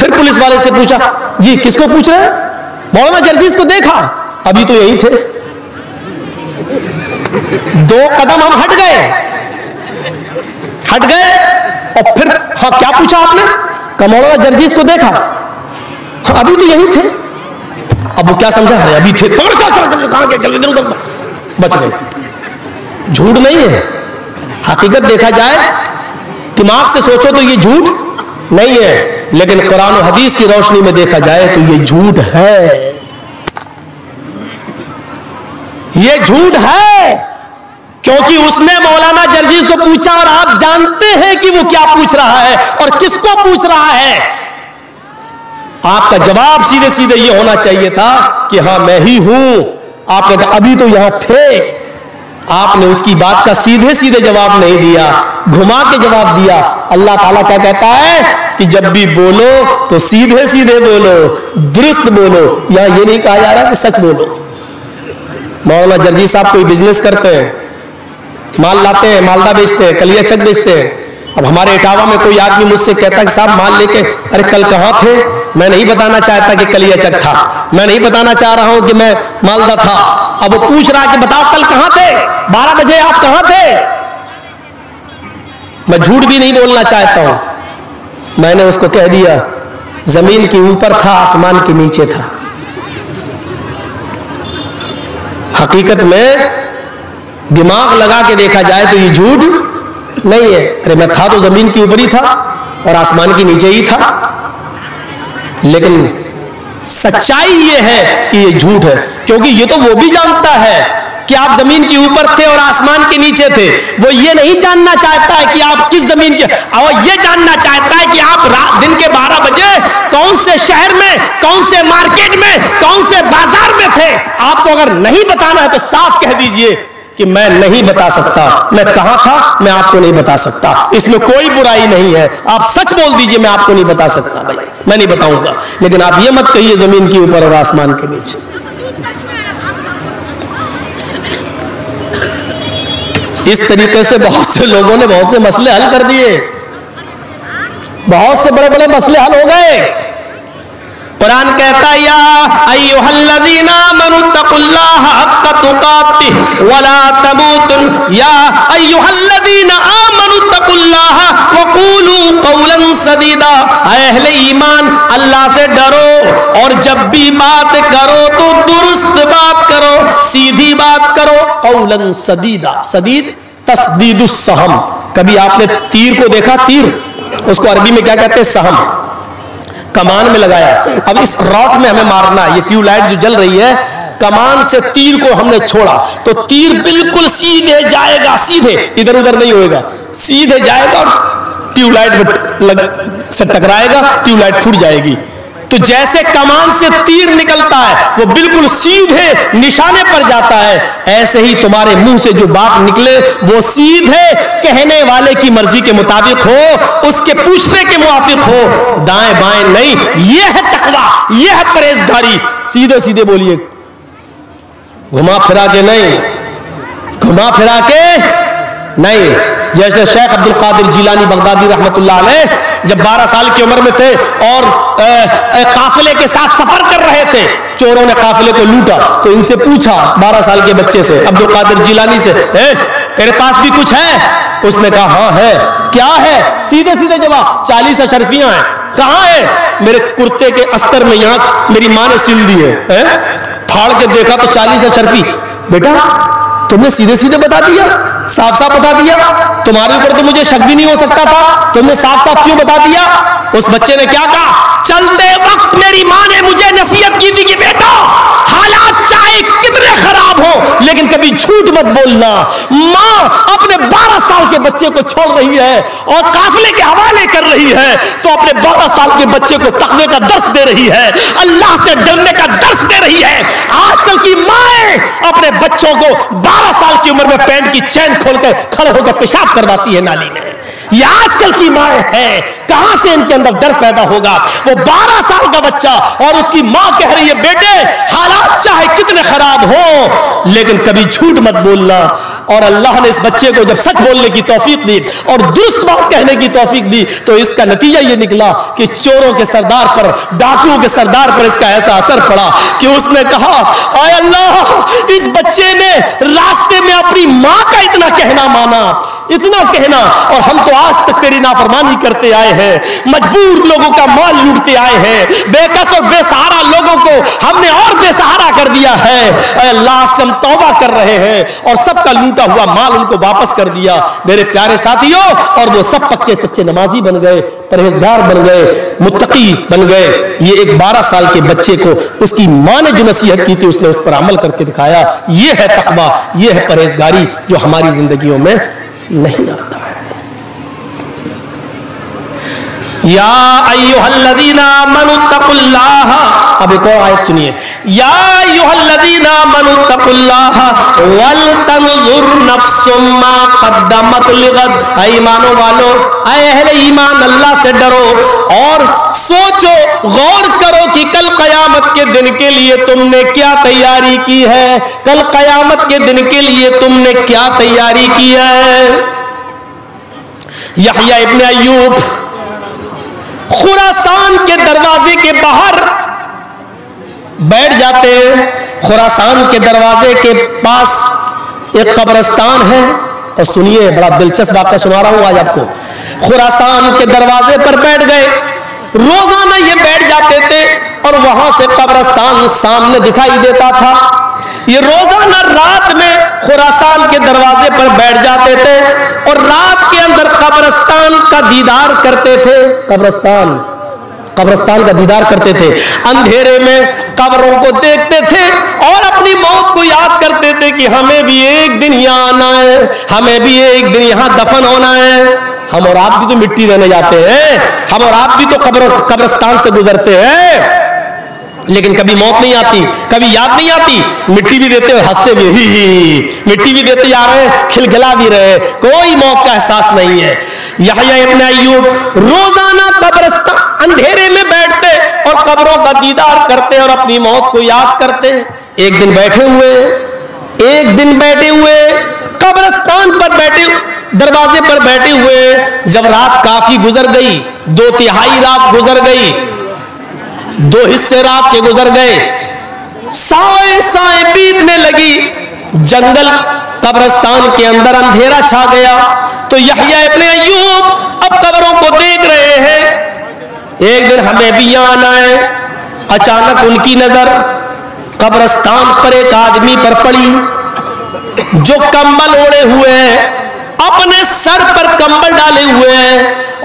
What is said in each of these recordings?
پھر پولیس والے سے پوچھا جی کس کو پوچھ رہے ہیں؟ مولانا جرجیز کو دیکھا، ابھی تو یہی تھے. 2 قدم ہم ہٹ گئے اور پھر ہاں کیا پوچھا آپ نے؟ کہ مولانا جرجیز کو دیکھا، ابھی تو یہی تھے. اب وہ کیا سمجھا؟ ارے ابھی تھے، بچ گئے. جھوٹ نہیں ہے، حقیقت دیکھا جائے دماغ سے سوچو تو یہ جھوٹ نہیں ہے، لیکن قرآن و حدیث کی روشنی میں دیکھا جائے تو یہ جھوٹ ہے. یہ جھوٹ ہے کیونکہ اس نے مولانا جرجیز کو پوچھا اور آپ جانتے ہیں کہ وہ کیا پوچھ رہا ہے اور کس کو پوچھ رہا ہے. آپ کا جواب سیدھے سیدھے یہ ہونا چاہیے تھا کہ ہاں میں ہی ہوں. آپ نے کہا ابھی تو یہاں تھے. آپ نے اس کی بات کا سیدھے سیدھے جواب نہیں دیا، گھما کے جواب دیا. اللہ تعالیٰ کیا کہتا ہے کہ جب بھی بولو تو سیدھے سیدھے بولو، درست بولو. یہاں یہ نہیں کہا جا رہا کہ سچ بولو. مولانا جرجیز صاحب کوئی بزنس کرتے ہیں، مال لاتے ہیں، مالدہ بیچتے ہیں، کلیا چک بیچتے ہیں. اب ہمارے اٹاوا میں کوئی آدمی مجھ سے کہتا کہ صاحب مال لے کے، ارے کل کہاں تھے؟ میں نہیں بتانا چاہتا کہ کلیا چک تھا، میں نہیں بتانا چاہ رہا ہوں کہ میں مالدہ تھا. اب وہ پوچھ رہا کہ بتاؤ کل کہاں تھے؟ 12 بجے آپ کہاں تھے؟ میں جھوٹ بھی نہیں بولنا چاہتا ہوں. میں نے اس کو کہہ دیا زمین کے اوپر تھا، آسمان کے نیچے تھا. حقیقت میں دماغ لگا کے دیکھا جائے تو یہ جھوٹ نہیں ہے. ارے میں تھا تو زمین کے اوپر ہی تھا اور آسمان کے نیچے ہی تھا. لیکن سچائی یہ ہے کہ یہ جھوٹ ہے، کیونکہ یہ تو وہ بھی جانتا ہے کہ آپ زمین کے اوپر تھے اور آسمان کے نیچے تھے. وہ یہ نہیں جاننا چاہتا ہے کہ آپ کس زمین کے، اور یہ جاننا چاہتا ہے کہ آپ دن کے 12 بجے کون سے شہر میں، کون سے مارکیٹ میں، کون سے بازار میں تھے. آپ کو اگر نہیں بتانا ہے تو صاف کہہ دیجئے کہ میں نہیں بتا سکتا، میں کہاں تھا میں آپ کو نہیں بتا سکتا. اس میں کوئی برائی نہیں ہے. آپ سچ بول دیجئے میں آپ کو نہیں بتا سکتا، بھائی میں نہیں بتاؤں گا. لیکن آپ یہ مت کہیے زمین کے اوپر اور آسمان کے نیچے. اس طریقے سے بہت سے لوگوں نے بہت سے مسئلے حل کر دیے، بہت سے بڑے بڑے مسئلے حل ہو گئے. قرآن کہتا ہے یا ایھا الذین آمنوا اتقوا اللہ حق تقاتہ ولا تموتن، یا ایھا الذین آمنوا اتقوا اللہ وقولوا قولا سدیدا. اے اہل ایمان اللہ سے ڈرو اور جب بھی بات کرو تو درست بات کرو، سیدھی بات کرو. قولا سدیدا، سدید تسدید السہم. کبھی آپ نے تیر کو دیکھا؟ تیر اس کو عربی میں کیا کہتے ہیں؟ سہم. کمان میں لگایا، اب اس راٹ میں ہمیں مارنا ہے. یہ ٹیوب لائٹ جو جل رہی ہے، کمان سے تیر کو ہم نے چھوڑا تو تیر بالکل سیدھے جائے گا، سیدھے، ادھر ادھر نہیں ہوئے گا، سیدھے جائے گا اور ٹیوب لائٹ سے ٹکرائے گا، ٹیوب لائٹ پھوٹ جائے گی. تو جیسے کمان سے تیر نکلتا ہے وہ بالکل سیدھے نشانے پر جاتا ہے، ایسے ہی تمہارے منہ سے جو بات نکلے وہ سیدھے کہنے والے کی مرضی کے مطابق ہو، اس کے پوچھنے کے موافق ہو، دائیں بائیں نہیں. یہ ہے تقویٰ، یہ ہے پرہیزگاری. سیدھے سیدھے بولیے، گھما پھرا کے نہیں، گھما پھرا کے نہیں. جیسے شیخ عبد القادر جیلانی بغدادی رحمت اللہ علیہ جب 12 سال کی عمر میں تھے اور قافلے کے ساتھ سفر کر رہے تھے، چوروں نے قافلے کو لوٹا تو ان سے پوچھا 12 سال کے بچے سے، عبد القادر جیلانی سے، تیرے پاس بھی کچھ ہے؟ اس نے کہا ہاں ہے. کیا ہے؟ سیدھے سیدھے جواب، 40 اشرفیاں ہیں. کہاں ہے؟ میرے کرتے کے استر میں، یہاں میری ماں نے سل دی ہے. پھاڑ کے دیکھا تو 40 اشرفی. بیٹا تم نے سیدھے سیدھے بتا دیا، صاف صاف بتا دیا، تمہارے اوپر تو مجھے شک بھی نہیں ہو سکتا تھا، تم نے صاف صاف کیوں بتا دیا؟ اس بچے نے کیا کہا؟ چلتے وقت میری ماں نے مجھے نصیحت کی تھی کہ بیٹا حالات چاہے کتنے خراب ہو لیکن کبھی جھوٹ مت بولنا. ماں اپنے 12 سال کے بچے کو چھوڑ رہی ہے اور قافلے کے حوالے کر رہی ہے تو اپنے 12 سال کے بچے کو تقوی کا درس دے رہی ہے، اللہ سے ڈرنے کا درس دے رہی ہے. آج کل کی مائیں اپنے بچوں کو 12 سال کی عمر میں پینٹ کی چین کھول کر کھڑے ہو کر پیشاب کرواتی ہے نالی میں. یہ آج کل کی مائیں ہیں. کہاں سے ان کے اندر ڈر پیدا ہوگا؟ وہ 12 سال کا بچہ اور اس کی ماں کہہ رہی ہے بیٹے حالات چاہے کتنے خراب ہوں لیکن کبھی جھوٹ مت بولنا. اور اللہ نے اس بچے کو جب سچ بولنے کی توفیق دی اور درست بات کہنے کی توفیق دی تو اس کا نتیجہ یہ نکلا کہ چوروں کے سردار پر, ڈاکوؤں کے سردار پر اس کا ایسا اثر پڑا کہ اس نے کہا اے اللہ اس بچے نے راستے میں اپنی ماں کا اتنا کہنا مانا, اتنا کہنا, اور ہم تو آج تک تیری نافرمانی کرتے آئے ہیں, مجبور لوگوں کا مال لوٹتے آئے ہیں, بے کس اور بے سہارا لوگوں کو ہم نے اور بے سہارا کر دیا ہے. اے اللہ سے ہم توبہ کر رہے ہیں اور سب کا لوٹا ہوا مال ان کو واپس کر دیا. میرے پیارے ساتھیوں, اور وہ سب پکے سچے نمازی بن گئے, پرہیزگار بن گئے, متقی بن گئے. یہ ایک 12 سال کے بچے کو اس کی ماں نے جو نصیحت کی تھی اس نے اس پر عمل کر کے دکھایا. یہ ہے تقویٰ, یہ ہے پرہیزگاری جو ہماری زندگیوں میں نہیں آتا ہے. یا ایھا الذین آمنوا اتقوا اللہ, اب ایک اور آیت سنیے, یا ایھا الذین آمنوا اتقوا اللہ ولتنظر نفس ما قدمت لغد. اے ایمانوں والو, اے اہل ایمان اللہ سے ڈرو اور سوچو, غور کرو کہ کل قیامت کے دن کے لیے تم نے کیا تیاری کی ہے, کل قیامت کے دن کے لیے تم نے کیا تیاری کی ہے. یحییٰ ابن ایوب خراسان کے دروازے کے باہر بیٹھ جاتے ہیں. خراسان کے دروازے کے پاس ایک قبرستان ہے, اور سنیے بڑا دلچسپ واقعہ سنا رہا ہوں آج آپ کو. خراسان کے دروازے پر بیٹھ گئے, روزانہ یہ بیٹھ جاتے تھے اور وہاں سے قبرستان سامنے دکھائی دیتا تھا. یہ روزانہ رات میں خراسان کے دروازے پر بیٹھ جاتے تھے اور رات کے اندر قبرستان کا دیدار کرتے تھے. قبرستان کا دیدار کرتے تھے, اندھیرے میں قبروں کو دیکھتے تھے اور اپنی موت کو یاد کرتے تھے کہ ہمیں بھی ایک دن یہاں آنا ہے, ہمیں بھی ایک دن یہاں دفن ہونا ہے. ہم اور آپ بھی تو مٹی رہنے جاتے ہیں, ہم اور آپ بھی تو قبرستان سے گزرتے ہیں, لیکن کبھی موت نہیں آتی, کبھی یاد نہیں آتی. مٹی بھی دیتے ہوئے ہنستے بھی, مٹی بھی دیتے جا رہے ہیں, کھلکھلا بھی رہے, کوئی موت کا احساس نہیں ہے. یحییٰ ابن ایوب روزانہ قبرستان اندھیرے میں بیٹھتے اور قبروں کا دیدار کرتے اور اپنی موت کو یاد کرتے. ایک دن بیٹھے ہوئے قبرستان پر بیٹھے, دروازے پر بیٹھے ہوئے, جب رات کافی گزر گئی, 2/3 رات گزر گئی, 2 حصے رات کے گزر گئے, سائیں بیتنے لگی, جنگل قبرستان کے اندر اندھیرا چھا گیا. تو یحییٰ ابن ایوب اب قبروں کو دیکھ رہے ہیں. ایک دن ہمیں بھی یہاں آنا ہے. اچانک ان کی نظر قبرستان پر ایک آدمی پر پڑی جو کمبل اوڑے ہوئے ہیں, اپنے سر پر کمبل ڈالے ہوئے ہیں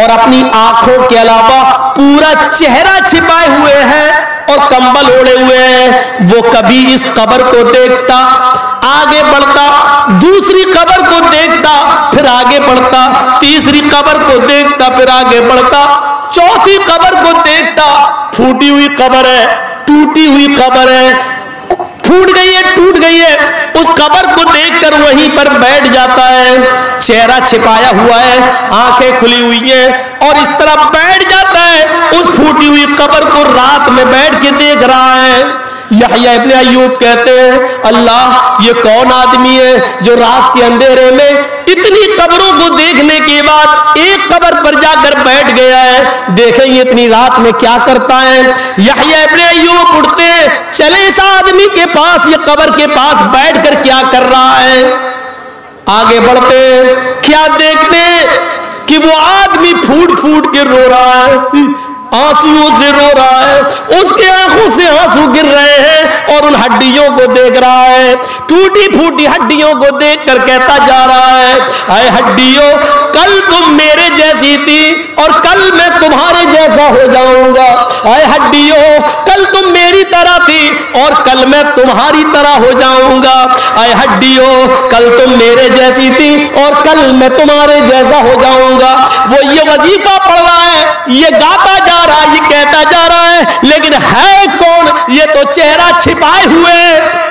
اور اپنی آنکھوں کے علاوہ پورا چہرہ چھپائے ہوئے ہیں اور کمبل اوڑے ہوئے ہیں. وہ کبھی اس قبر کو دیکھتا, آگے بڑھتا, دوسری قبر کو دیکھتا, پھر آگے بڑھتا, تیسری قبر کو دیکھتا, پھر آگے بڑھتا, چوتھی قبر کو دیکھتا, پھوٹی ہوئی قبر ہے, ٹوٹی ہوئی قبر ہے, پھوٹ گئی ہے, ٹوٹ گئی ہے, اس قبر کو دیکھ کر وہیں پر بیٹھ جاتا ہے. چہرہ چھپایا ہوا ہے, آنکھیں کھلی ہوئی ہیں, اور اس طرح بیٹھ جاتا ہے. اس پھوٹی ہوئی قبر کو رات میں بیٹھ کے دیکھ رہا ہے. یحییٰ ابن ایوب کہتے ہیں اللہ یہ کون آدمی ہے جو رات کے اندھیرے میں اتنی قبروں کو دیکھنے کے بعد ایک قبر پر جا کر بیٹھ گیا ہے, دیکھیں یہ اتنی رات میں کیا کرتا ہے. یحییٰ ابن ایوب اٹھتے ہیں, چلے اس آدمی کے پاس, یہ قبر کے پاس بیٹھ کر کیا کر رہا ہے. آگے بڑھتے ہیں, کیا دیکھتے ہیں کہ وہ آدمی پھوٹ پھوٹ کے رو رہا ہے, آنسوؤں سے رو رہا ہے, اس کے آنکھوں سے آنسو گر رہے ہیں اور ان ہڈیوں کو دیکھ رہا ہے, ٹوٹی پھوٹی ہڈیوں کو دیکھ کر کہتا جا رہا ہے اے ہڈیوں کل تم میرے جیسی تھی اور کل میں تمہارے جیسا ہو جاؤں گا. اے ہڈیوں کل تم میری طرح تھی اور کل میں تمہاری طرح ہو جاؤں گا. اے ہڈیوں کل تم میرے جیسی تھی اور کل میں تمہارے جیسا ہو جاؤں گا. وہ یہ وظیفہ پڑھ رہا ہے, یہ گاتا جا رہا ہے, یہ کہتا جا رہا ہے, لیکن ہے کون؟ یہ تو چہرہ چھپائے ہوئے.